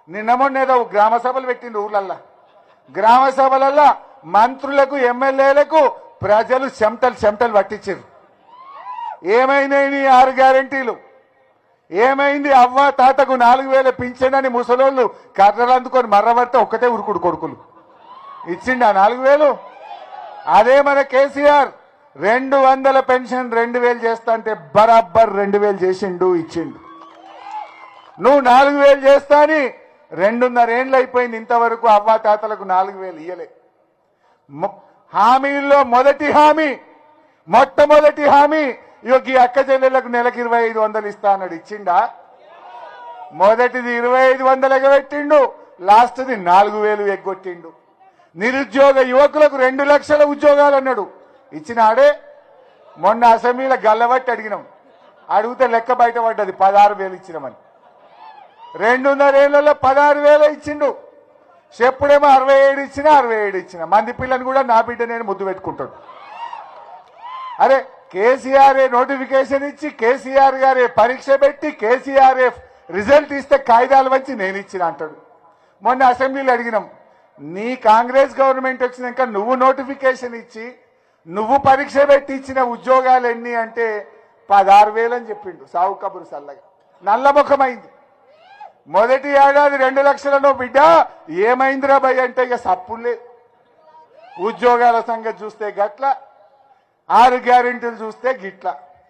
నిన్న మొన్న ఏదో గ్రామ సభలు పెట్టిండు ఊర్లల్లా. గ్రామ సభలల్లా మంత్రులకు ఎమ్మెల్యేలకు ప్రజలు చెమటలు పట్టించారు. ఏమైనాయి 6 గ్యారెంటీలు? ఏమైంది? అవ్వ తాతకు 4000 పింఛన్ అని ముసలోళ్ళు కర్రలు అందుకొని మర్రబడితే ఒక్కటే ఉరుకుడు కొడుకులు ఇచ్చిండు ఆ 4000. అదే మన కేసీఆర్ 200 పెన్షన్ 2000 చేస్తా అంటే బరాబర్ 2000 చేసిండు, ఇచ్చిండు. నువ్వు 4000 చేస్తా అని 2.5 ఏళ్ళు అయిపోయింది, ఇంతవరకు అవ్వ తాతలకు 4000 ఇయ్యలే. హామీల్లో మొట్టమొదటి హామీ ఈ అక్క చెల్లెళ్లకు నెలకు 2500 ఇస్తా అన్నాడు, ఇచ్చిండా? మొదటిది 2500 ఎగబెట్టిండు, లాస్ట్ది 4000 ఎగ్గొట్టిండు. నిరుద్యోగ యువకులకు 2 లక్షల ఉద్యోగాలు అన్నాడు, ఇచ్చినాడే? మొన్న అసెంబ్లీలో గల్లబట్టి అడిగినాం, అడిగితే లెక్క బయటపడ్డది 16,000 ఇచ్చినామని. 2.5 ఏళ్లలో 16,000 ఇచ్చిండు. చెప్పుడేమో 67 ఇచ్చిన. మంది పిల్లని కూడా నా బిడ్డ నేను ముద్దు పెట్టుకుంటాడు. అరే కేసీఆర్ నోటిఫికేషన్ ఇచ్చి, కేసీఆర్ గారే పరీక్ష పెట్టి, కేసీఆర్ రిజల్ట్ ఇస్తే కాగితాలు వచ్చి నేను ఇచ్చిన అంటాడు. మొన్న అసెంబ్లీలో అడిగినాం, నీ కాంగ్రెస్ గవర్నమెంట్ వచ్చినాక నువ్వు నోటిఫికేషన్ ఇచ్చి నువ్వు పరీక్ష పెట్టి ఇచ్చిన ఉద్యోగాలు ఎన్ని అంటే 16,000 అని చెప్పిండు. సావు కబురు సల్లగా నల్లముఖమైంది. మొదటి ఏడాది 2 లక్షలను బిడ్డ ఏమైందిరా భయ్ అంటే ఇక సప్పులే. ఉద్యోగాల సంగతి చూస్తే గట్ల, 6 గ్యారెంటీలు చూస్తే గిట్ల.